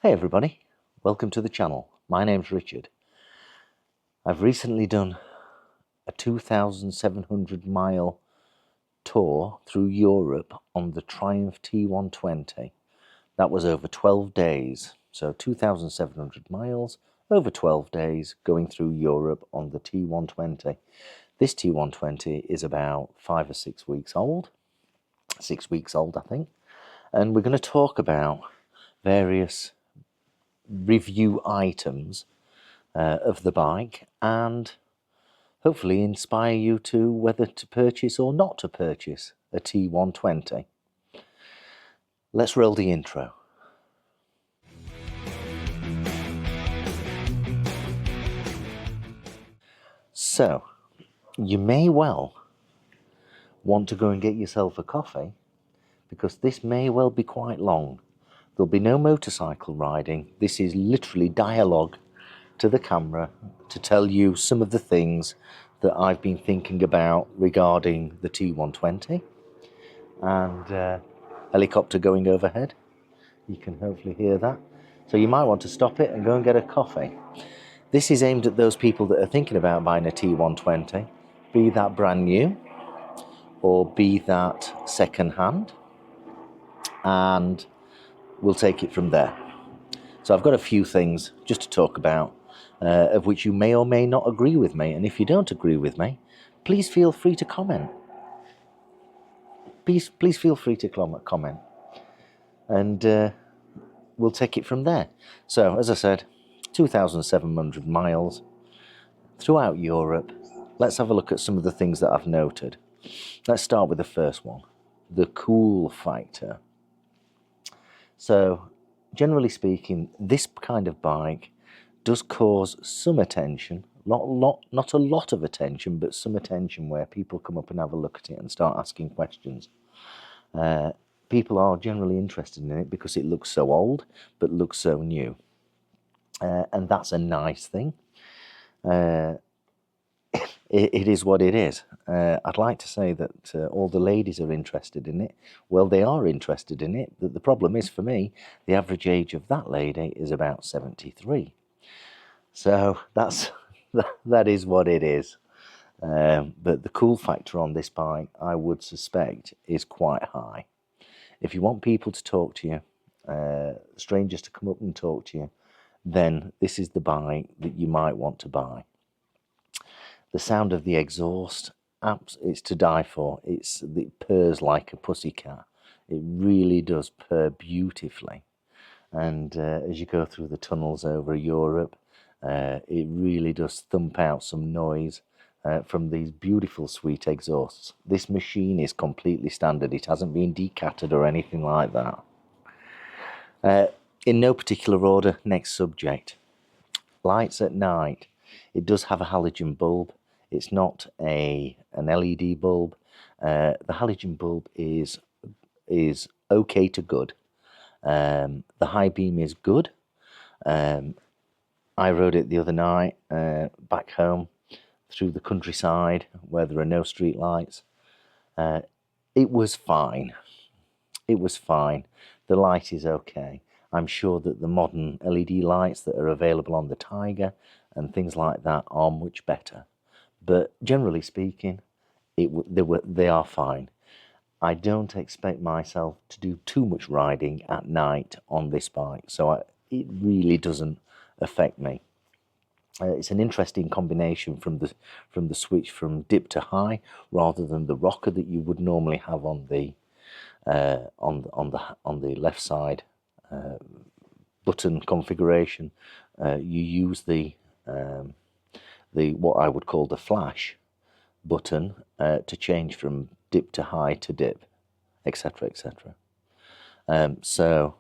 Hey everybody, welcome to the channel. My name's Richard. I've recently done a 2,700 mile tour through Europe on the Triumph T120. That was over 12 days, so 2,700 miles over 12 days going through Europe on the T120. This T120 is about 5 or 6 weeks old, 6 weeks old I think, and we're going to talk about various review items of the bike and hopefully inspire you to whether to purchase or not to purchase a T120. Let's roll the intro. So, you may well want to go and get yourself a coffee because this may well be quite long. There'll be no motorcycle riding. This is literally dialogue to the camera to tell you some of the things that I've been thinking about regarding the T120 and helicopter going overhead. You can hopefully hear that. So you might want to stop it and go and get a coffee. This is aimed at those people that are thinking about buying a T120, be that brand new or be that second hand, and we'll take it from there. So I've got a few things just to talk about, of which you may or may not agree with me. And if you don't agree with me, please feel free to comment. Please feel free to comment. And we'll take it from there. So, as I said, 2,700 miles throughout Europe. Let's have a look at some of the things that I've noted. Let's start with the first one, the cool factor. So, generally speaking, this kind of bike does cause some attention, not a lot of attention, but some attention where people come up and have a look at it and start asking questions. People are generally interested in it because it looks so old, but looks so new. And that's a nice thing. It is what it is. I'd like to say that all the ladies are interested in it. Well, they are interested in it. The problem is, for me, the average age of that lady is about 73. So that is what it is. But the cool factor on this bike, I would suspect, is quite high. If you want people to talk to you, strangers to come up and talk to you, then this is the bike that you might want to buy. The sound of the exhaust, it's to die for. It purrs like a pussycat. It really does purr beautifully. And as you go through the tunnels over Europe, it really does thump out some noise from these beautiful sweet exhausts. This machine is completely standard. It hasn't been decatted or anything like that. In no particular order, next subject. Lights at night. It does have a halogen bulb. It's not an LED bulb. The halogen bulb is okay to good. The high beam is good. I rode it the other night back home through the countryside where there are no street lights. It was fine. It was fine. The light is okay. I'm sure that the modern LED lights that are available on the Tiger and things like that are much better. But generally speaking, they are fine. I don't expect myself to do too much riding at night on this bike, so it really doesn't affect me. It's an interesting combination from the switch from dip to high, rather than the rocker that you would normally have on the left side button configuration. You use the what I would call the flash button to change from dip to high to dip, etc., etc. So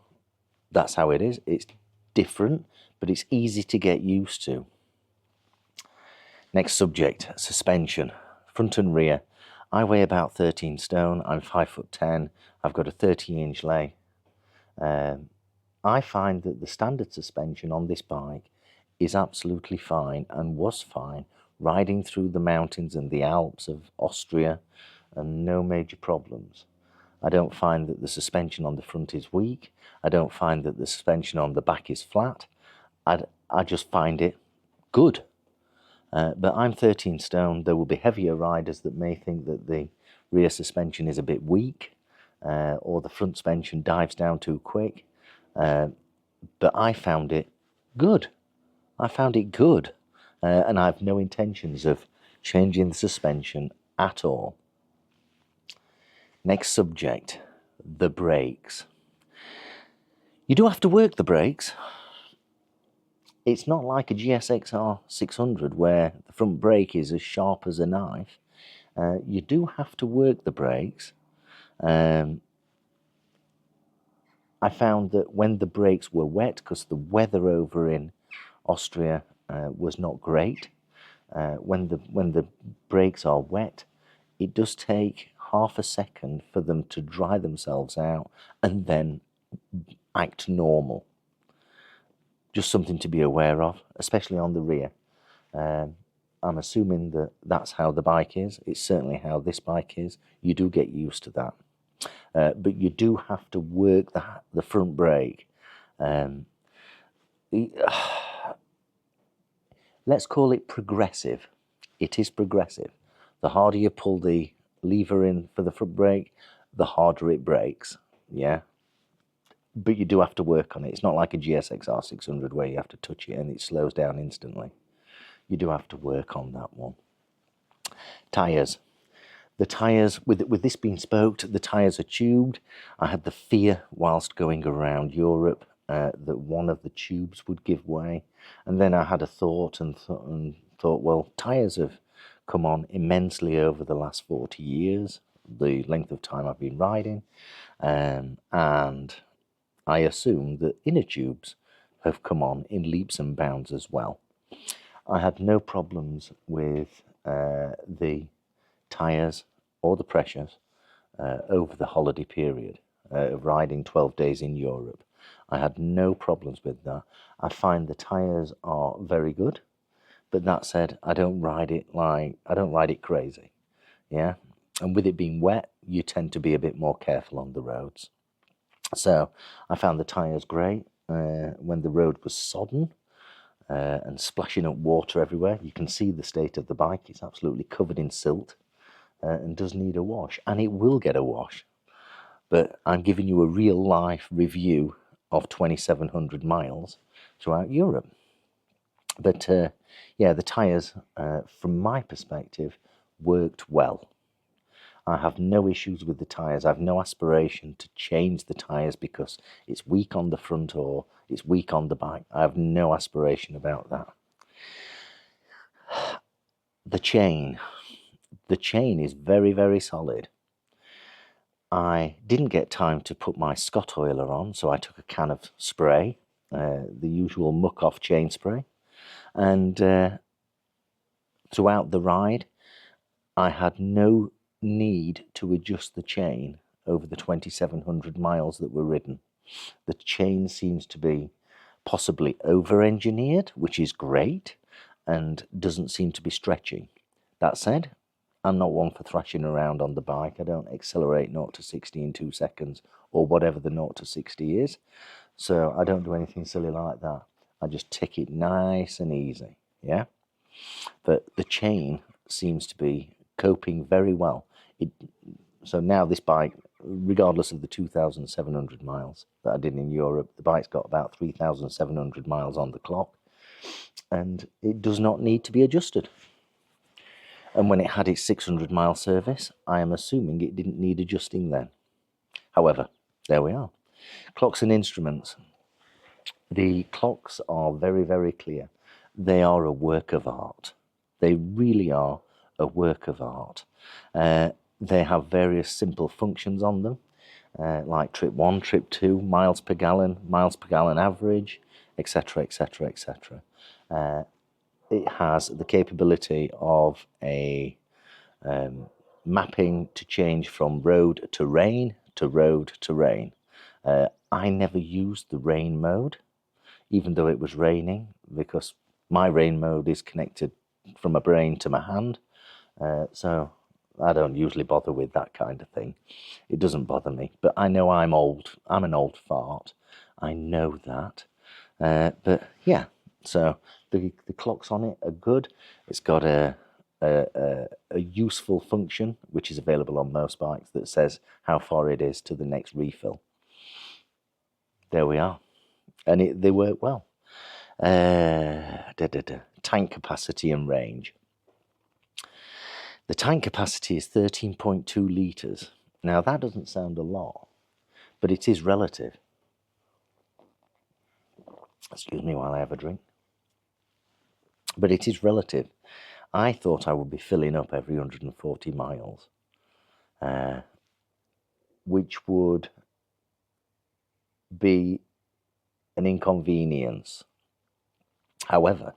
that's how it is. It's different, but it's easy to get used to. Next subject, suspension, front and rear. I weigh about 13 stone. I'm 5'10". I've got a 30-inch lay. I find that the standard suspension on this bike is absolutely fine and was fine riding through the mountains and the Alps of Austria, and no major problems. I don't find that the suspension on the front is weak. I don't find that the suspension on the back is flat. I just find it good. But I'm 13 stone. There will be heavier riders that may think that the rear suspension is a bit weak, or the front suspension dives down too quick. But I found it good. I found it good. And I have no intentions of changing the suspension at all. Next subject, the brakes. You do have to work the brakes. It's not like a GSXR 600 where the front brake is as sharp as a knife. You do have to work the brakes. I found that when the brakes were wet, because the weather over in Austria was not great, when the brakes are wet, it does take half a second for them to dry themselves out and then act normal. Just something to be aware of, especially on the rear. I'm assuming that that's how the bike is. It's certainly how this bike is. You do get used to that. But you do have to work the front brake. Let's call it progressive. It is progressive. The harder you pull the lever in for the front brake, the harder it brakes. Yeah. But you do have to work on it. It's not like a GSXR 600 where you have to touch it and it slows down instantly. You do have to work on that one. Tyres. The tyres, with this being spoked, the tyres are tubed. I had the fear whilst going around Europe that one of the tubes would give way. And then I had a thought and thought, well, tyres have come on immensely over the last 40 years, the length of time I've been riding. And I assume that inner tubes have come on in leaps and bounds as well. I had no problems with the tyres or the pressures over the holiday period of riding 12 days in Europe. I had no problems with that. I find the tyres are very good, but that said, I don't ride it crazy. Yeah, and with it being wet, you tend to be a bit more careful on the roads. So I found the tyres great. When the road was sodden and splashing up water everywhere, you can see the state of the bike. It's absolutely covered in silt and does need a wash, and it will get a wash. But I'm giving you a real life review of 2,700 miles throughout Europe. But yeah, the tyres, from my perspective, worked well. I have no issues with the tyres. I have no aspiration to change the tyres because it's weak on the front or it's weak on the back. I have no aspiration about that. The chain. The chain is very, very solid. I didn't get time to put my Scott oiler on, so I took a can of spray, the usual muck-off chain spray. And throughout the ride, I had no need to adjust the chain over the 2,700 miles that were ridden. The chain seems to be possibly over-engineered, which is great, and doesn't seem to be stretching. That said, I'm not one for thrashing around on the bike. I don't accelerate 0 to 60 in 2 seconds or whatever the 0 to 60 is. So I don't do anything silly like that. I just take it nice and easy, yeah? But the chain seems to be coping very well. So now this bike, regardless of the 2,700 miles that I did in Europe, the bike's got about 3,700 miles on the clock, and it does not need to be adjusted. And when it had its 600-mile service, I am assuming it didn't need adjusting then. However, there we are. Clocks and instruments. The clocks are very, very clear. They are a work of art. They really are a work of art. They have various simple functions on them, like trip 1, trip 2, miles per gallon average, etc., etc., etc. It has the capability of a mapping to change from road to rain to road to rain. I never used the rain mode, even though it was raining, because my rain mode is connected from my brain to my hand. So I don't usually bother with that kind of thing. It doesn't bother me. But I know I'm old. I'm an old fart. I know that. But yeah, so the clocks on it are good. It's got a useful function, which is available on most bikes, that says how far it is to the next refill. There we are. And they work well. Tank capacity and range. The tank capacity is 13.2 litres. Now, that doesn't sound a lot, but it is relative. Excuse me while I have a drink. But it is relative. I thought I would be filling up every 140 miles, which would be an inconvenience. However,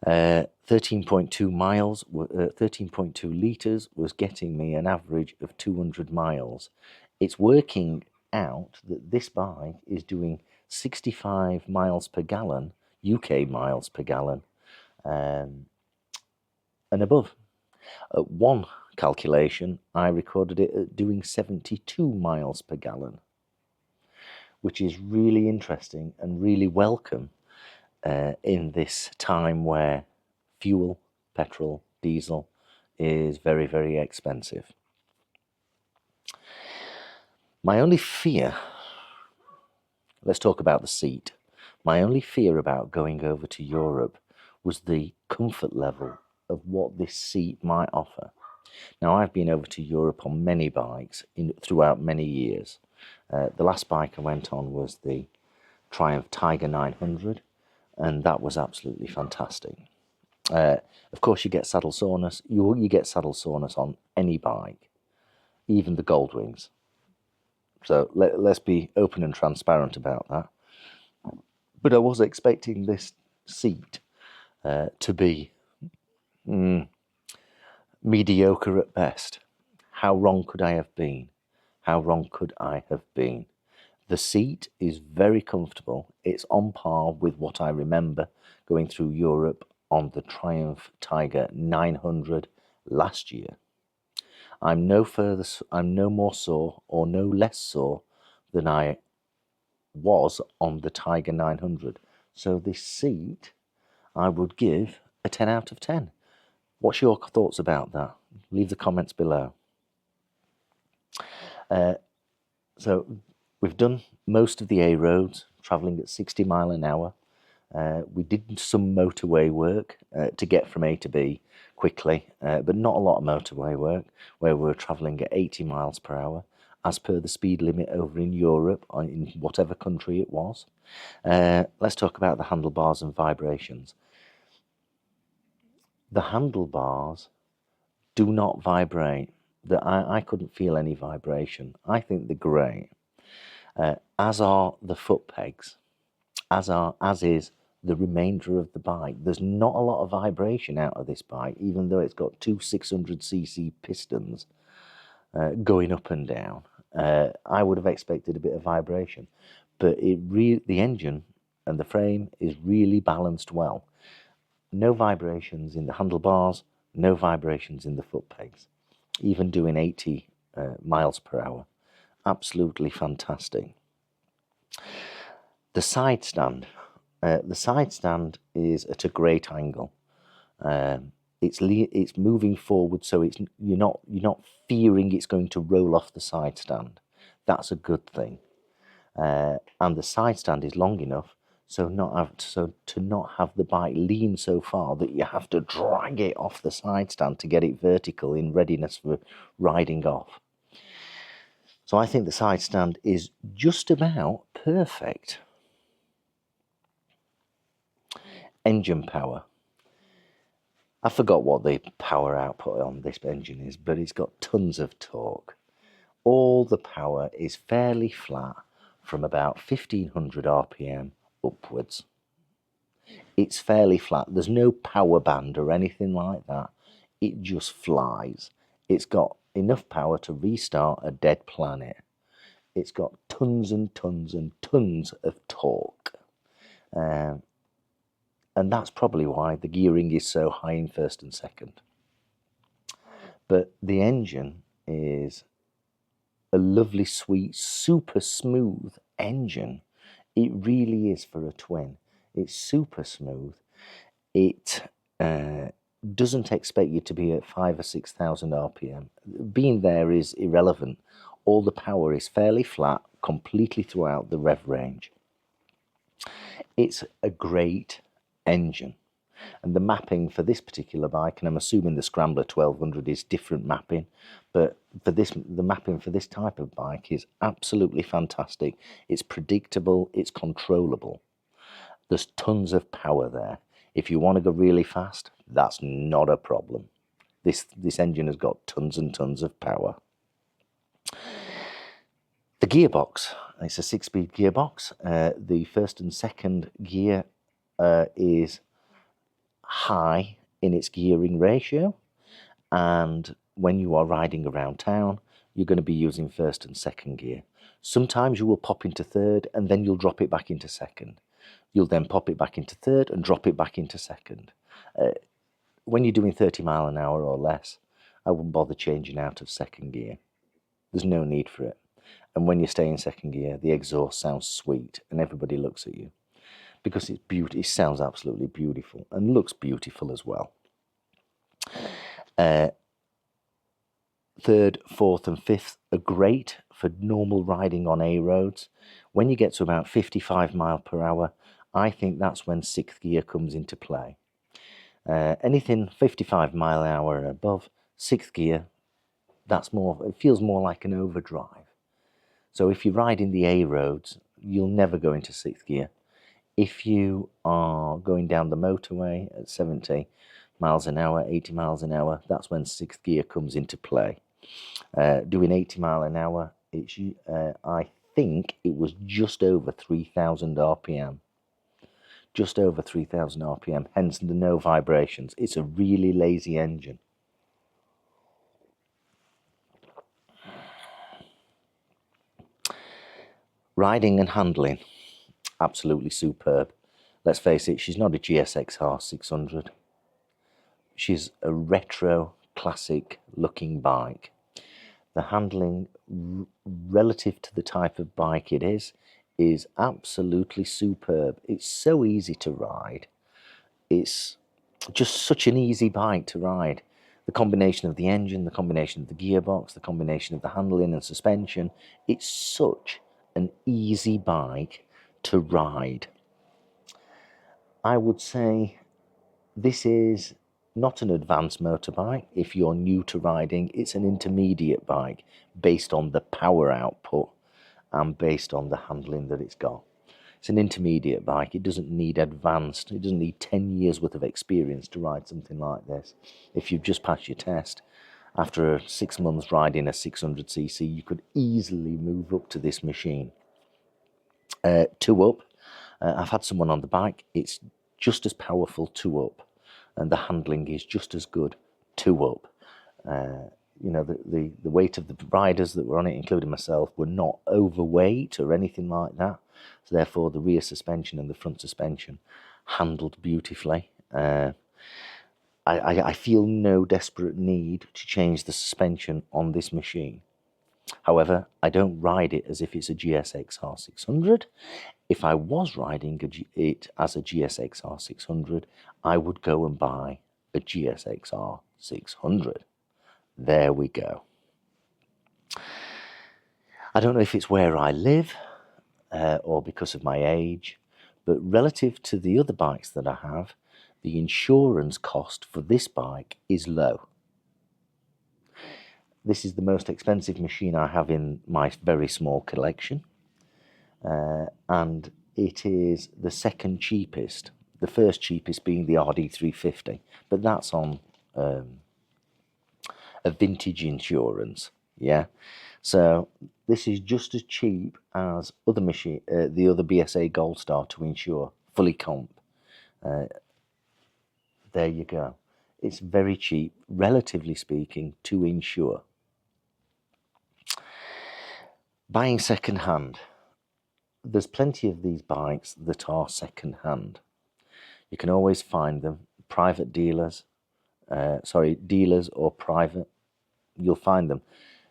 13.2 miles, 13.2 litres was getting me an average of 200 miles. It's working out that this bike is doing 65 miles per gallon, UK miles per gallon, and above. At one calculation, I recorded it at doing 72 miles per gallon, which is really interesting and really welcome in this time where fuel, petrol, diesel is very, very expensive. My only fear, let's talk about the seat. My only fear about going over to Europe was the comfort level of what this seat might offer. Now, I've been over to Europe on many bikes throughout many years. The last bike I went on was the Triumph Tiger 900, and that was absolutely fantastic. Of course, you get saddle soreness. You get saddle soreness on any bike, even the Goldwings. So let's be open and transparent about that. But I was expecting this seat to be mediocre at best. How wrong could I have been? How wrong could I have been? The seat is very comfortable. It's on par with what I remember going through Europe on the Triumph Tiger 900 last year. I'm no more sore or no less sore than I was on the Tiger 900. So this seat, I would give a 10 out of 10. What's your thoughts about that? Leave the comments below. So we've done most of the A roads, travelling at 60 mile an hour. We did some motorway work to get from A to B quickly, but not a lot of motorway work, where we're travelling at 80 miles per hour, as per the speed limit over in Europe, or in whatever country it was. Let's talk about the handlebars and vibrations. The handlebars do not vibrate. I couldn't feel any vibration. I think they're great. As are the foot pegs, as is the remainder of the bike. There's not a lot of vibration out of this bike, even though it's got two 600cc pistons going up and down. I would have expected a bit of vibration, but the engine and the frame is really balanced well. No vibrations in the handlebars, no vibrations in the foot pegs, even doing 80 miles per hour. Absolutely fantastic. The side stand. The side stand is at a great angle. It's moving forward, so you're not fearing it's going to roll off the side stand. That's a good thing. And the side stand is long enough to not have the bike lean so far that you have to drag it off the side stand to get it vertical in readiness for riding off. So I think the side stand is just about perfect. Engine power. I forgot what the power output on this engine is, but it's got tons of torque. All the power is fairly flat from about 1500 RPM upwards. It's fairly flat. There's no power band or anything like that. It just flies. It's got enough power to restart a dead planet. It's got tons and tons and tons of torque. And that's probably why the gearing is so high in first and second. But the engine is a lovely, sweet, super smooth engine. It really is for a twin. It's super smooth. It doesn't expect you to be at 5,000 or 6,000 RPM. Being there is irrelevant. All the power is fairly flat, completely throughout the rev range. It's a great engine. And the mapping for this particular bike, and I'm assuming the Scrambler 1200 is different mapping, but for this, the mapping for this type of bike is absolutely fantastic. It's predictable, it's controllable. There's tons of power there. If you want to go really fast, that's not a problem. This engine has got tons and tons of power. The gearbox, it's a 6-speed gearbox. The first and second gear is high in its gearing ratio, and when you are riding around town, you're going to be using first and second gear. Sometimes you will pop into third and then you'll drop it back into second. You'll then pop it back into third and drop it back into second. When you're doing 30 mile an hour or less, I wouldn't bother changing out of second gear. There's no need for it. And when you stay in second gear, the exhaust sounds sweet and everybody looks at you, because it's beauty. It sounds absolutely beautiful and looks beautiful as well. Third, fourth and fifth are great for normal riding on A roads. When you get to about 55 mile per hour, I think that's when sixth gear comes into play. Anything 55 mile an hour and above, sixth gear, it feels more like an overdrive. So if you ride in the A roads, you'll never go into sixth gear. If you are going down the motorway at 70 miles an hour, 80 miles an hour, that's when sixth gear comes into play. Doing 80 mile an hour, I think it was just over 3,000 RPM. Just over 3,000 RPM, hence the no vibrations. It's a really lazy engine. Riding and handling, absolutely superb. Let's face it, she's not a GSX-R 600. She's a retro, classic looking bike. The handling, relative to the type of bike it is absolutely superb. It's so easy to ride. It's just such an easy bike to ride. The combination of the engine, the combination of the gearbox, the combination of the handling and suspension, it's such an easy bike to ride. I would say this is not an advanced motorbike. If you're new to riding, it's an intermediate bike based on the power output and based on the handling that it's got. It's an intermediate bike. It doesn't need 10 years worth of experience to ride something like this. If you've just passed your test, after 6 months riding a 600cc, you could easily move up to this machine. Two up, I've had someone on the bike, it's just as powerful two up, and the handling is just as good two up. You know, the weight of the riders that were on it, including myself, were not overweight or anything like that. So therefore, the rear suspension and the front suspension handled beautifully. I feel no desperate need to change the suspension on this machine. However, I don't ride it as if it's a GSX-R 600. If I was riding it as a GSX-R 600, I would go and buy a GSX-R 600. There we go. I don't know if it's where I live or because of my age, but relative to the other bikes that I have, the insurance cost for this bike is low. This is the most expensive machine I have in my very small collection, and it is the second cheapest. The first cheapest being the RD350, but that's on a vintage insurance. Yeah, so this is just as cheap as the other BSA Gold Star to insure, fully comp. There you go. It's very cheap, relatively speaking, to insure. Buying second hand. There's plenty of these bikes that are second hand. You can always find them, dealers or private. you'll find them.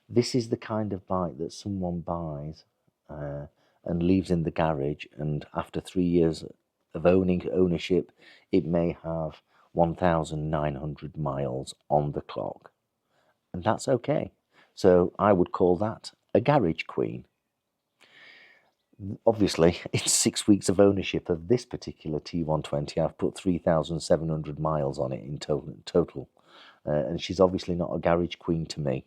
This is the kind of bike that someone buys and leaves in the garage, and after 3 years of ownership, it may have 1,900 miles on the clock, and that's okay. So I would call that a garage queen. Obviously, in 6 weeks of ownership of this particular T120, I've put 3,700 miles on it in total. And she's obviously not a garage queen to me,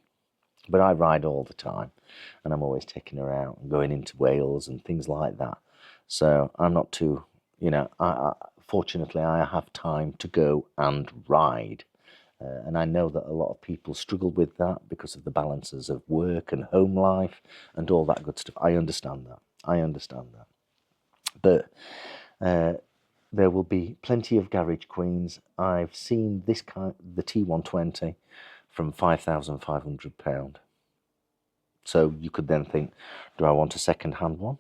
but I ride all the time, and I'm always taking her out and going into Wales and things like that. So I'm not too, fortunately, I have time to go and ride. And I know that a lot of people struggle with that because of the balances of work and home life and all that good stuff. I understand that. But there will be plenty of garage queens. I've seen this kind, the T120, from £5,500. So you could then think, do I want a second-hand one?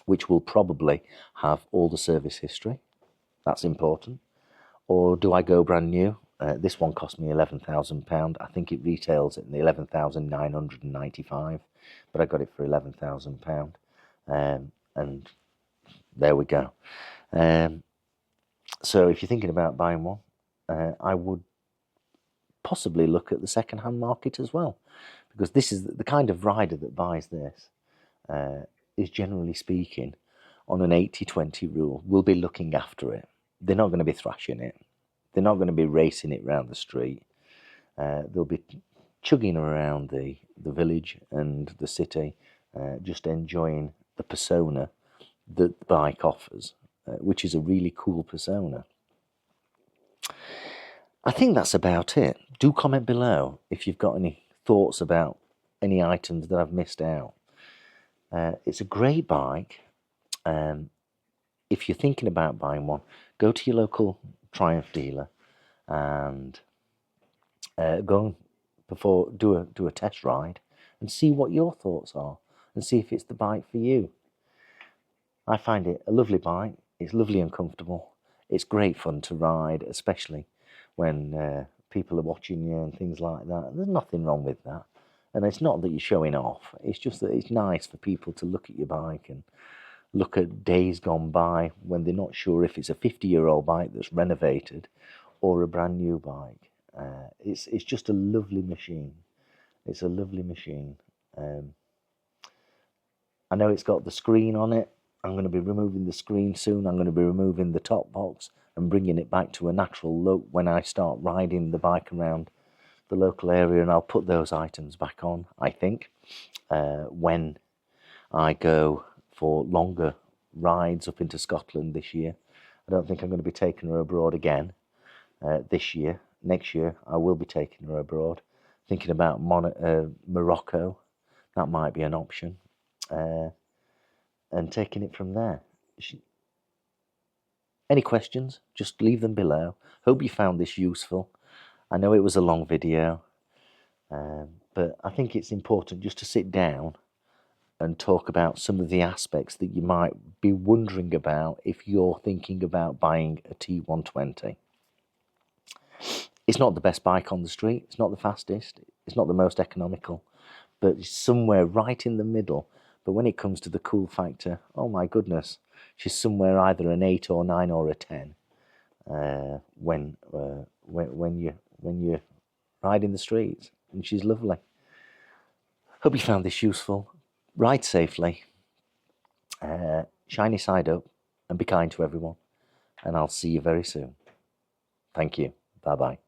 Which will probably have all the service history. That's important. Or do I go brand new? This one cost me £11,000. I think it retails at £11,995, but I got it for £11,000. And there we go. So if you're thinking about buying one, I would possibly look at the second-hand market as well, because this is the kind of rider that buys this is, generally speaking, on an 80-20 rule, will be looking after it. They're not going to be thrashing it. They're not going to be racing it round the street. They'll be chugging around the village and the city, just enjoying the persona that the bike offers, which is a really cool persona. I think that's about it. Do comment below if you've got any thoughts about any items that I've missed out. It's a great bike. If you're thinking about buying one, go to your local Triumph dealer and do a test ride and see what your thoughts are and see if it's the bike for you. I find it a lovely bike. It's lovely and comfortable. It's great fun to ride, especially when people are watching you and things like that. There's nothing wrong with that. And it's not that you're showing off. It's just that it's nice for people to look at your bike and look at days gone by when they're not sure if it's a 50-year-old bike that's renovated or a brand new bike. It's just a lovely machine. It's a lovely machine. I know it's got the screen on it. I'm going to be removing the screen soon. I'm going to be removing the top box and bringing it back to a natural look when I start riding the bike around the local area, and I'll put those items back on, I think, when I go for longer rides up into Scotland this year. I don't think I'm going to be taking her abroad again this year. Next year I will be taking her abroad. Thinking about Morocco, that might be an option, and taking it from there. Any questions, just leave them below. Hope you found this useful. I know it was a long video, but I think it's important just to sit down and talk about some of the aspects that you might be wondering about if you're thinking about buying a T120. It's not the best bike on the street, it's not the fastest, it's not the most economical, but it's somewhere right in the middle. But when it comes to the cool factor, oh my goodness, she's somewhere either an 8 or 9 or a 10 when you ride in the streets, and she's lovely. Hope you found this useful. Ride safely, shiny side up, and be kind to everyone. And I'll see you very soon. Thank you. Bye-bye.